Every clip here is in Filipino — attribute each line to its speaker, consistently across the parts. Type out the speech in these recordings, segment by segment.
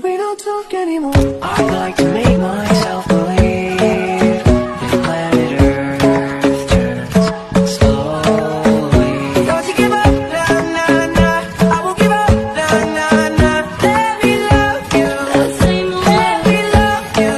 Speaker 1: we don't talk anymore. I'd like to make myself believe that planet Earth turns slowly. Don't you give up, nah, nah, nah. I won't give up, nah, nah, nah. Let me love you, let me love you.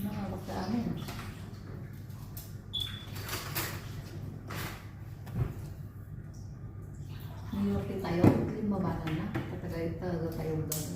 Speaker 2: Nakawag sa amin. New York tayo, limabatan na. Katagal talaga tayo doon.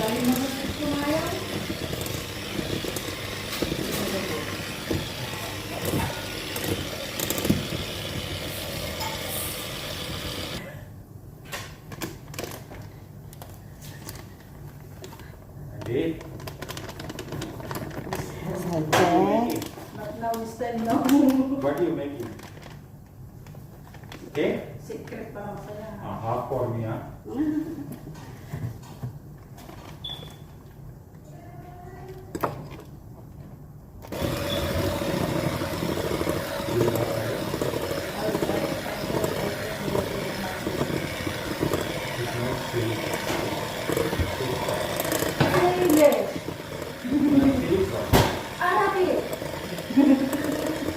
Speaker 2: Dahil masakit kumayan.
Speaker 3: Ready?
Speaker 2: Okay. But now stand now.
Speaker 3: What are you making? Okay?
Speaker 2: Secret pa lang sila.
Speaker 3: Half for me, huh?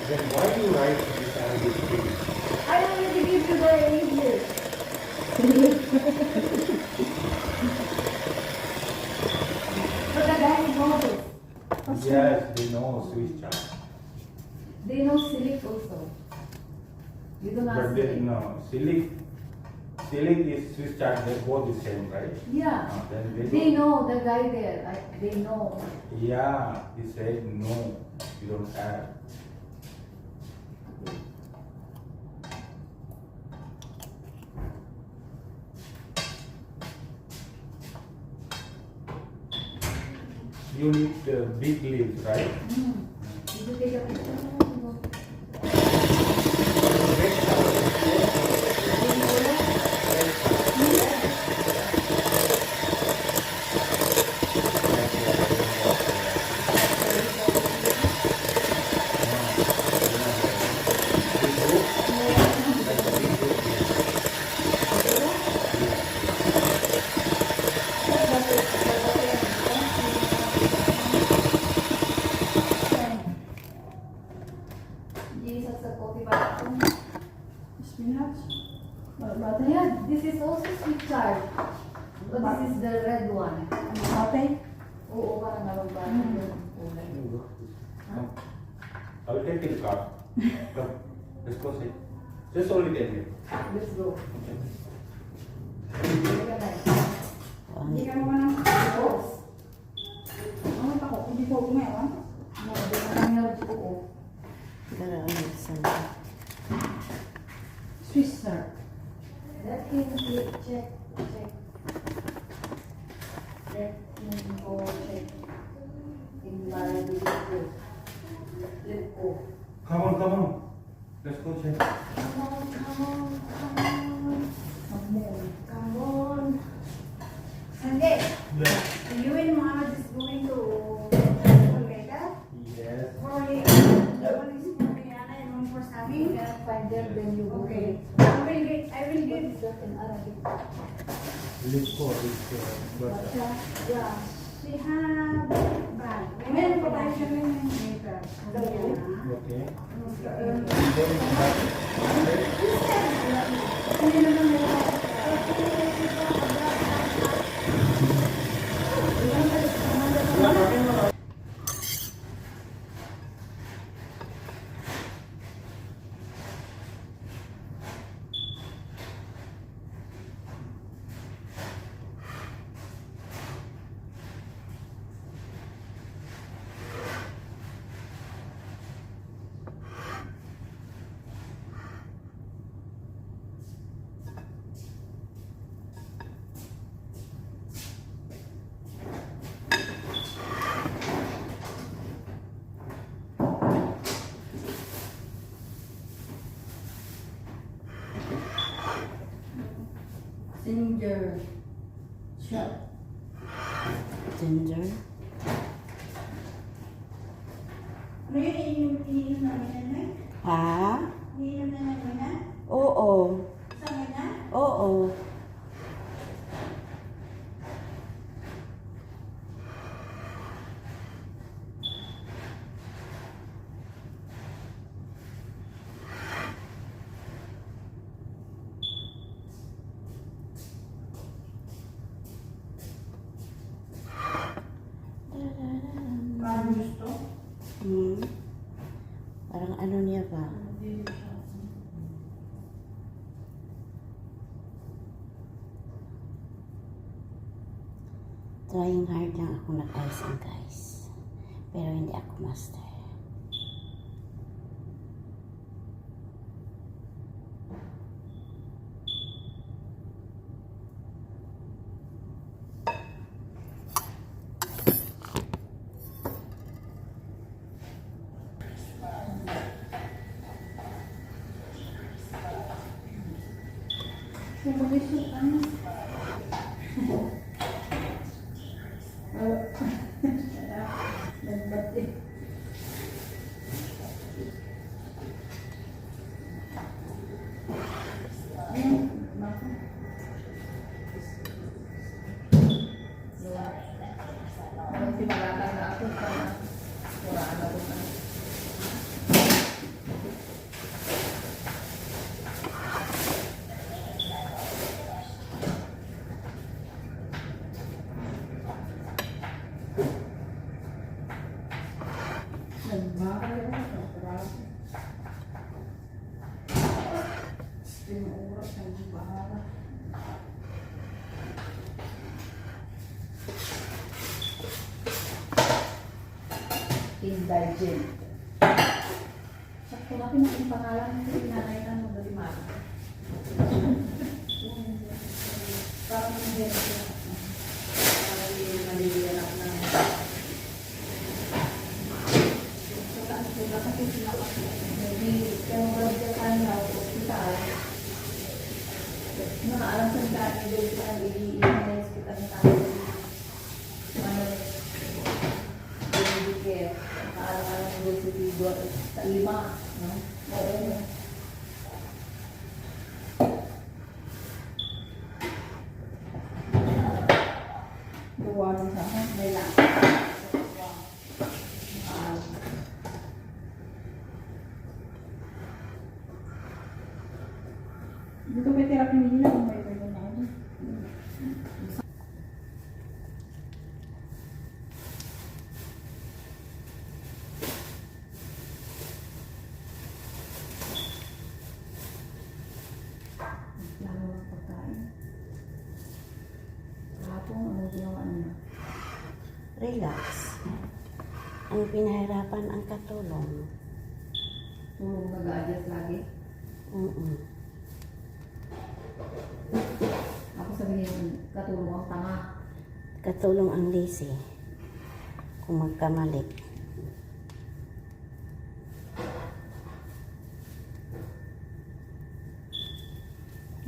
Speaker 3: Then why do you write this Arabic thing?
Speaker 2: I don't need to give you the English. But the guy knows it.
Speaker 3: Yes, they know Swiss chart.
Speaker 2: They know Silk also. You don't
Speaker 3: But
Speaker 2: ask
Speaker 3: they
Speaker 2: Silk.
Speaker 3: know Silic is Swiss chart, they're both the same, right?
Speaker 2: Yeah.
Speaker 3: Then
Speaker 2: They know the guy there. They know.
Speaker 3: Yeah, he said no, you don't have. You need big leaves, right?
Speaker 2: Did you take a picture?
Speaker 3: Red
Speaker 2: Jesus sa coffee ba ito? Spinach? But yeah, this is also sweet chard. But this is the red one. Mate? Oo, parang nalagban.
Speaker 3: I will take the car. Come, let's go sit. Just only 10 minutes.
Speaker 2: Let's go.
Speaker 3: Okay.
Speaker 2: Hindi ka mo ng rose.
Speaker 4: po ngayon.
Speaker 2: No, di ba ang nerves ko?
Speaker 5: Pero ano, saan?
Speaker 4: Swiss sir.
Speaker 2: Let him check, check. Let him go check. In my video. Let go.
Speaker 3: Come on, come on. Let's go check.
Speaker 2: Come on, come on, come on. Come on.
Speaker 4: Sunday,
Speaker 3: Yeah.
Speaker 4: you and Mohammed is going to later.
Speaker 3: Yes.
Speaker 4: Or one is for Rihanna and one for
Speaker 2: You
Speaker 4: Sami.
Speaker 2: cannot find them, then you go.
Speaker 4: Okay. I will
Speaker 2: What
Speaker 4: get.
Speaker 2: is that in Arabic?
Speaker 3: Let's go. But
Speaker 2: Yeah.
Speaker 4: We have bag. Meron pa tayo siya ng makeup.
Speaker 3: okay.
Speaker 4: Hindi naman meron.
Speaker 2: Ginger. Shot.
Speaker 5: Ginger?
Speaker 4: Ano yun, iniinom namin na?
Speaker 5: Ha?
Speaker 4: Iniinom na namin na?
Speaker 5: Oo.
Speaker 4: Sa na?
Speaker 5: Oo.
Speaker 4: Parang gusto.
Speaker 5: Hmm. Parang ano niya ba? Trying hard lang ako nag-icing guys. Pero hindi ako master.
Speaker 2: Kasi malata na ako sa wala na ko na. Nagmakal ako sa trabaho. Tinuoras ng bahala. Indigent. Sakto natin ang pangalan ng pinanay na magalimata. Parang hindi na siya. Parang hindi maliliyanap na. So, taas ko na kasi sila kasi. Hindi, kaya mabalad ka na hospital. Nakaalam sa dati doon sa i-inayos kita ng tao. Medicare. Nakaalam ng doon sa lima. No? Oo. Gawa ng sa akin. May lang.
Speaker 4: Dito may therapy nila kung may pwede na ako.
Speaker 2: Lalo ng pagkain. Kahapon, ano ginawa niya?
Speaker 5: Relax. Ang pinahirapan ang katulong.
Speaker 2: Puro mag-a-adjust lagi. Ako sabihin, katulong ang tanga.
Speaker 5: Katulong ang lazy. Kung magkamali.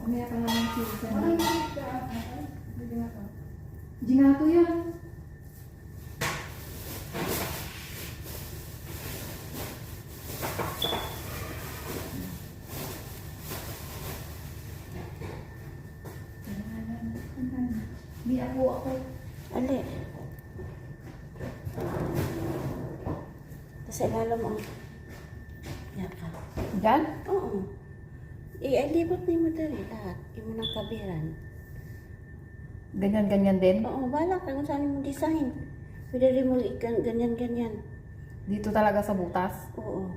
Speaker 2: Mamaya ka lang ng cheese.
Speaker 4: Ano yung ito? Hindi nga to.
Speaker 2: Ginato yan. Di ako.
Speaker 5: Ali. Tapos ilalam ang... Yaka.
Speaker 2: Diyan?
Speaker 5: Oo. I-libot ni mo dali lahat. Imo ng kabiran.
Speaker 2: Ganyan-ganyan din.
Speaker 5: Oo, bala ka kung saan mo design. Pwede rin mo ganyan-ganyan.
Speaker 2: Dito talaga sa butas.
Speaker 5: Oo.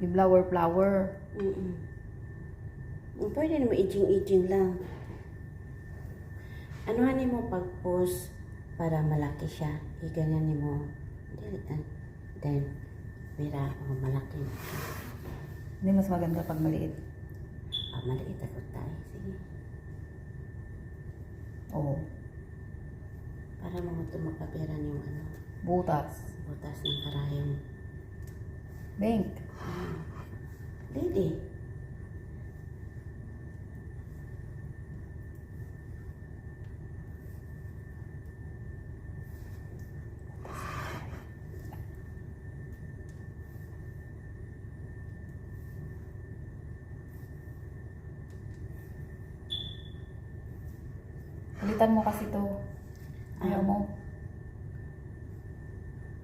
Speaker 2: Yung flower.
Speaker 5: Pwede naman ijing-ijing lang. Anuhan mo pag-post para malaki siya. Ganyan mo. Then, mira, malaki.
Speaker 2: Hindi mas maganda pag maliit.
Speaker 5: Maliit ako tayo. Sige.
Speaker 2: Oo.
Speaker 5: Para mga tumakapiran yung ano,
Speaker 2: Butas.
Speaker 5: butas ng karayong.
Speaker 2: Bank.
Speaker 5: Lady.
Speaker 2: Palitan mo kasi to. Ayaw mo.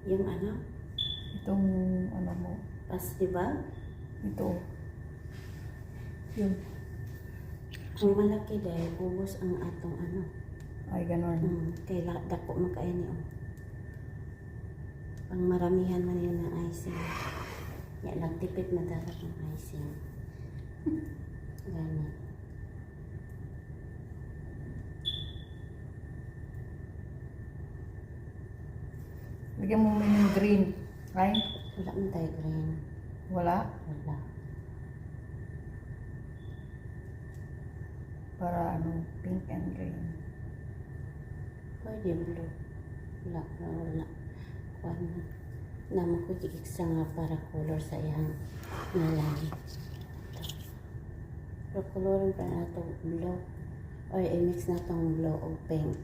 Speaker 5: Yung ano,
Speaker 2: Itong ano mo.
Speaker 5: pas, diba?
Speaker 2: Ito. Yun.
Speaker 5: Ang malaki dahil ubos ang atong ano.
Speaker 2: Ay, ganon.
Speaker 5: Kaya dako makain niyo. Pang maramihan man yun ng icing. Ya, nagtipid madalas ng icing. Ganyan.
Speaker 2: Bigyan mo yung green. Ay?
Speaker 5: Wala man tayo green.
Speaker 2: Wala.
Speaker 5: Wala.
Speaker 2: Para ano, pink and green.
Speaker 5: Pwede blue. Wala. Kuan na. Naman ko iksa nga para color sa iyang nalagi. Pero colorin pa na ito blue. Or i-mix na itong blue o pink.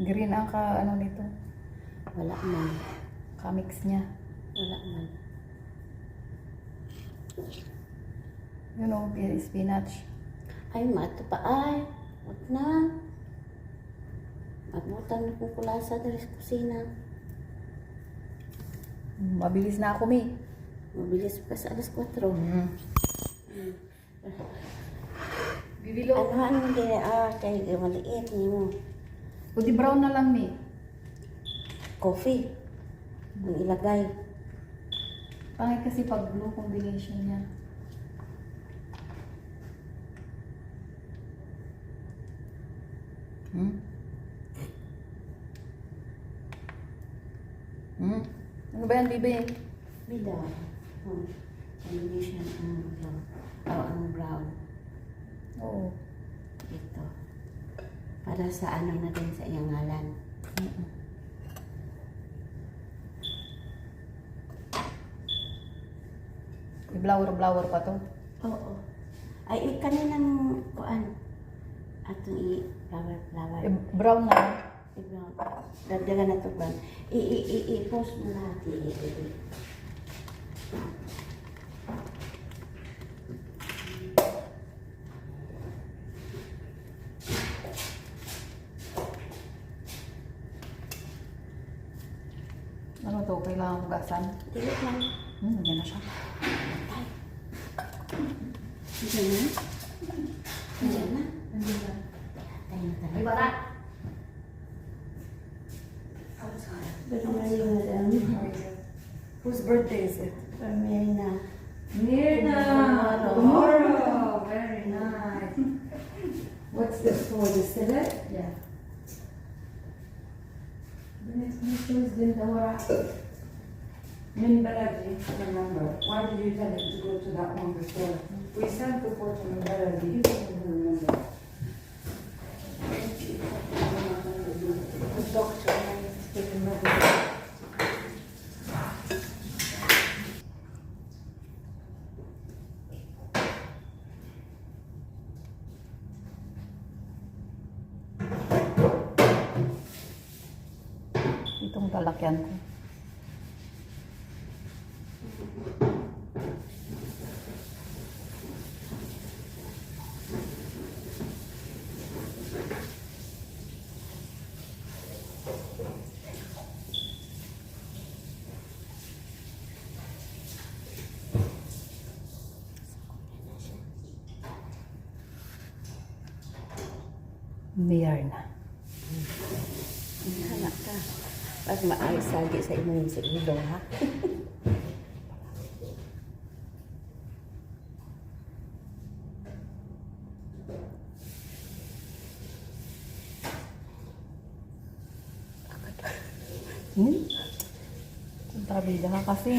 Speaker 2: Green ang ka, ano nito.
Speaker 5: Wala man.
Speaker 2: Kamix niya.
Speaker 5: Wala man.
Speaker 2: Yun o, spinach.
Speaker 5: Ay, mato pa. Ay, wag na. Mabutan na kong kulasa dali sa kusina.
Speaker 2: Mabilis na ako, May.
Speaker 5: Mabilis pa sa alas 4.
Speaker 2: Bibilo.
Speaker 5: Ano din, kay maliit niyo mo.
Speaker 2: Puti brown na lang, May.
Speaker 5: Coffee. Ang ilagay.
Speaker 2: Pangit kasi pag blue combination niya. Ano ba yan, Bibi?
Speaker 5: Bida. Combination ang brown. Ang brown.
Speaker 2: Oo.
Speaker 5: Ito. Para sa ano na din sa iyang ngalan.
Speaker 2: Flower pa to.
Speaker 5: Oo. Ay, kaninang kuan. Atong flower.
Speaker 2: Brown na.
Speaker 5: I-brown. Dagdagan na ito brown. I-post mo lahat.
Speaker 2: Ano to? Kailangan hugasan?
Speaker 5: Dili lang.
Speaker 2: Nandiyan na siya.
Speaker 5: Tay. Diyan na? Diyan na?
Speaker 2: Nandiyan na.
Speaker 5: Tay na tayo.
Speaker 2: Ay, bata!
Speaker 5: Pero madam.
Speaker 2: Whose birthday is it?
Speaker 5: Pamela.
Speaker 2: Mirna! Tomorrow! Very nice. What's this for? The civet? Yeah.
Speaker 4: The next question is then Dawara. Min Balaji, remember. Why did you tell him to go to that one before? We sent report to Min Balaji. He doesn't remember. The doctor has taken medicine.
Speaker 2: Itong talakyan ko. Myrna.
Speaker 5: Hala ka. Pag maayos lagi sa imong segundo, ha?
Speaker 2: Tabida ka kasi.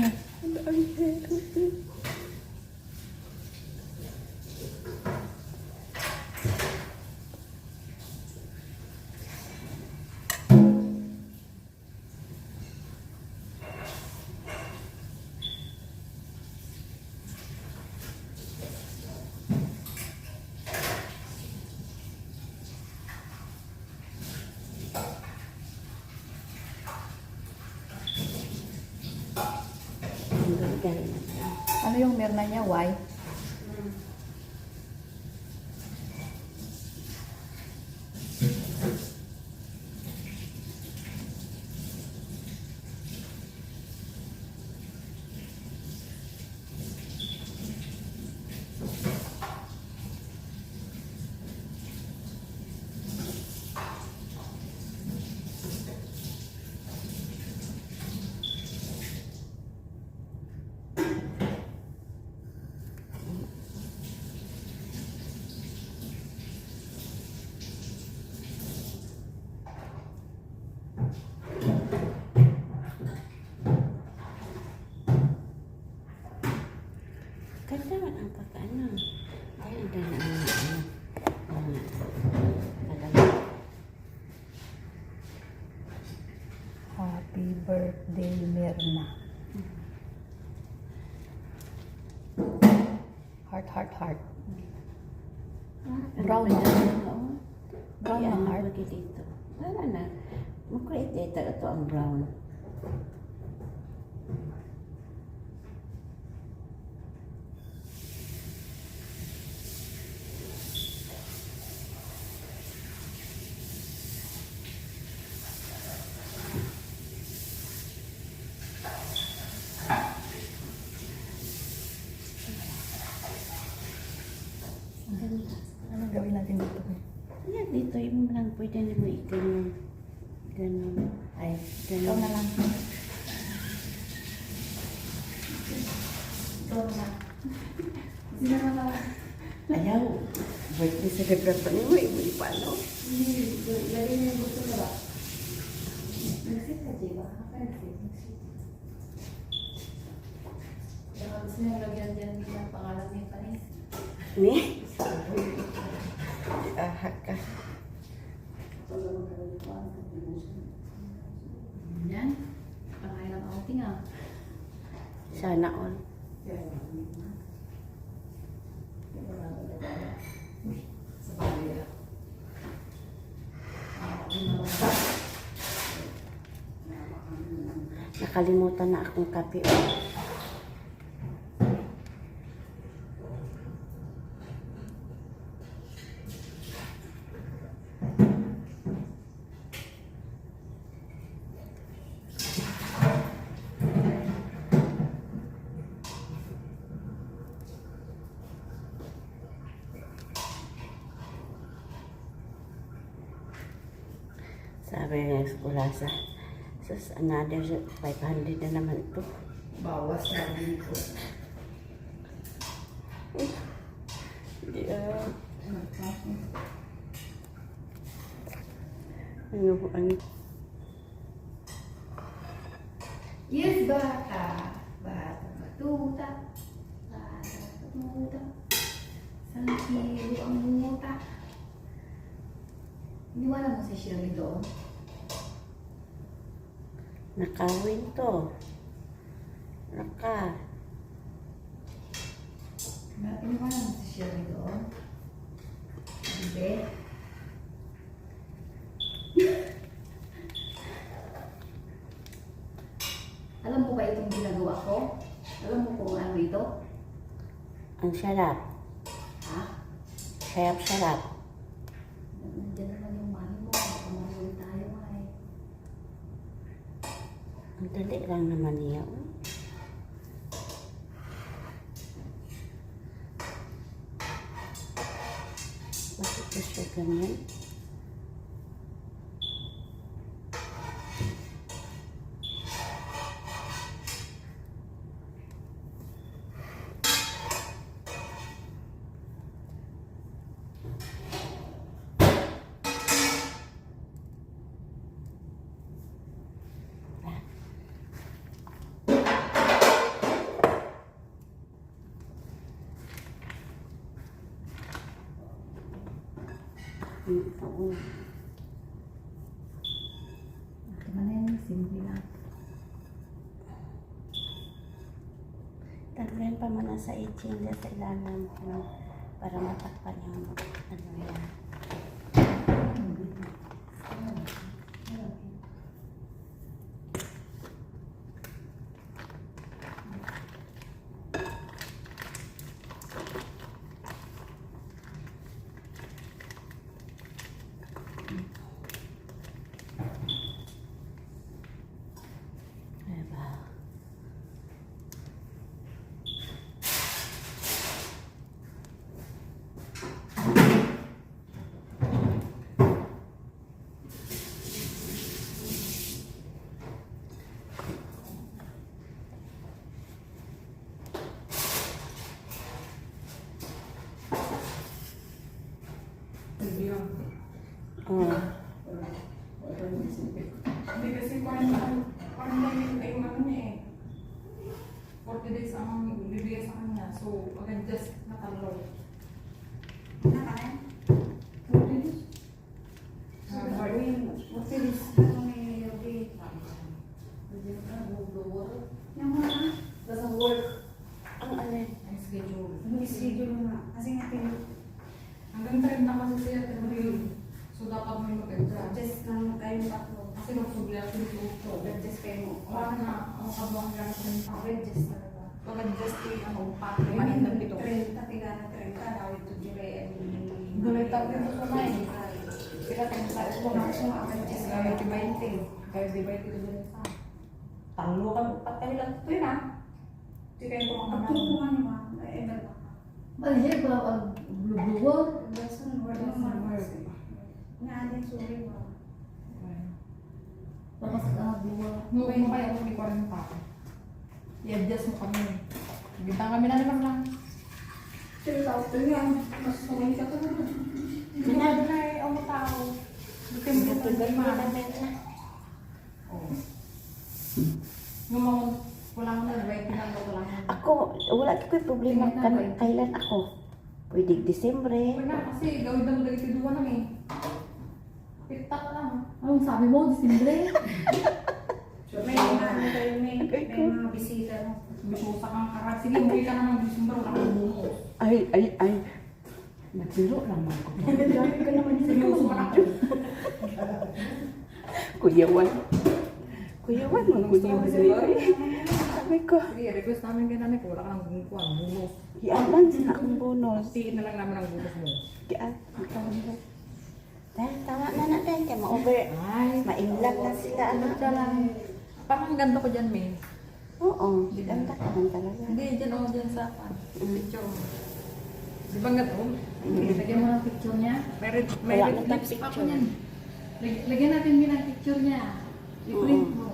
Speaker 5: Ang galing.
Speaker 2: Ano yung Myrna niya? Why?
Speaker 5: Ganda man ang pagkano. Ay, ang ganda ang
Speaker 2: Happy birthday, Myrna. Heart, heart, heart. Brown na. Brown na heart.
Speaker 5: Lagi dito. Wala na. Mag-create dito. Ito ang brown.
Speaker 2: Ano gawin natin dito?
Speaker 5: Yan, dito yung lang pwede na mo i-ganun. Ganun. Ay,
Speaker 2: Ikaw
Speaker 5: ganun.
Speaker 2: na lang. Ikaw na. Sino na lang?
Speaker 5: Ayaw. Birthday celebrate pa niyo. Hindi pa, no?
Speaker 2: Lagi niya yung gusto na ba? Nag-sit ka, diba? Nag-sit. Kaya gusto niya lagyan dyan ng pangalan ni Panis.
Speaker 5: Ni? Ahak ka.
Speaker 2: Yan. Pangalan outing ah.
Speaker 5: Sana all.
Speaker 2: Sa bagay ah.
Speaker 5: Nakalimutan na akong kape. Oh. Sabi ng eskulasa, sus, another 500 na naman ito.
Speaker 4: Bawas na dito.
Speaker 5: Yeah. Ano po ang...
Speaker 2: Yes, bata. Bata batuta. Bata batuta. Sangkilo ang muta. Iniwala mo si Shirley doon?
Speaker 5: Nakawin to. Naka.
Speaker 2: Iniwala mo si Shirley doon? Hindi. Alam mo ba itong ginagawa ko? Alam mo kung ano ito?
Speaker 5: Ang sarap.
Speaker 2: Ha?
Speaker 5: Sarap.
Speaker 2: Nandiyan naman yung mami mo. Kumahuli tayo ay.
Speaker 5: Ang dali lang naman niya. Bakit ba siya ganyan? Oo.
Speaker 2: Ito na yun, simple lang.
Speaker 5: Tanggalin pa muna sa itching sa ilalim ko para matakpan yung ano yan. Diba? Oh.
Speaker 4: Hindi kasi parang yung ano niya eh. 40 days ang bibigay sa kanya. So, mag-adjust na talo.
Speaker 2: Nakain? 40 days? What is ano may yogi? Yung mga doesn't work.
Speaker 5: Ang alin?
Speaker 4: Ang schedule.
Speaker 2: Yung schedule na. Kasi nga
Speaker 4: Hanggang 30 na kasi siya, 30. So, dapat may mag-adjust.
Speaker 2: just lang tayong tatlo.
Speaker 4: Kasi magsubli ako dito.
Speaker 2: Adjust kayo mo.
Speaker 4: Wala na, ang kabuang lang sa nito.
Speaker 2: Adjust talaga.
Speaker 4: Pag-adjust kayo, ano, pati manin ng pito.
Speaker 2: 30, tiga na 30. Now ito dire.
Speaker 4: Dulay tao dito sa may.
Speaker 2: Sila tayo sa ulo. So, adjust
Speaker 4: Kaya may tibayin. Kaya tibayin dito dyan sa. Talo ka, pat kami lang ito yun ah. Hindi kayo kumakaman.
Speaker 2: Pagtutukan mo. Balihin ba ang blue-blue? Doesn't work naman. Naalin, sorry mo. Tapos blue.
Speaker 4: Nuwi mo kayo kung may 40 pa. I-adjust mo kami. Bintang kami na naman lang.
Speaker 2: Pero tao ko yan. Mas sumay ka ka naman.
Speaker 4: Ginado na eh, ang tao. Buti mo ito dahil
Speaker 5: Malamig na.
Speaker 4: Oo. Yung mga wala mo na, diba? Tinalo ko lang.
Speaker 5: Ako, wala ko yung problema. Kailan ako? Pwede Disembre.
Speaker 4: Okay na, kasi gawin na mo dahil kiduwa na eh. Pitak lang.
Speaker 2: Anong sabi mo? Disimbre?
Speaker 4: May mga
Speaker 2: bisita mo.
Speaker 4: bisusa kang karat. Sige, umuwi ka na ng December, wala kang bumos.
Speaker 5: Ay. Nagbiro lang ako.
Speaker 4: Seryoso ka na ako.
Speaker 5: Kuyawan. Kuyawan mo. Kuyawan. Sabi ko,
Speaker 4: Sige, request namin kay nanay ko, wala ka ng bumos.
Speaker 5: iaman sa akong bonus.
Speaker 4: Tiin na lang namin ang bumos mo.
Speaker 5: Kaya, dahil tama na natin. Kaya ma-over.
Speaker 4: Ay,
Speaker 5: Ma-inlove na sila. Ano
Speaker 4: ka lang. Parang ganda ko dyan, May.
Speaker 5: Oo. Ganda ka lang talaga.
Speaker 4: Hindi, dyan o, dyan sa picture. Di ba nga to?
Speaker 2: Lagyan mo ng picture niya.
Speaker 4: May
Speaker 5: Wala na
Speaker 4: lips pa ako
Speaker 5: picture.
Speaker 4: niyan.
Speaker 2: Lagyan natin din ang picture niya. I-print mo.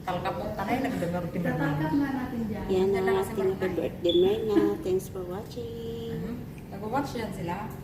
Speaker 4: Talkapot tanay, nagdagar
Speaker 2: Tatakap na natin dyan.
Speaker 5: Yan ang ating birthday night na. Thanks for watching.
Speaker 4: Nag-watch yan sila.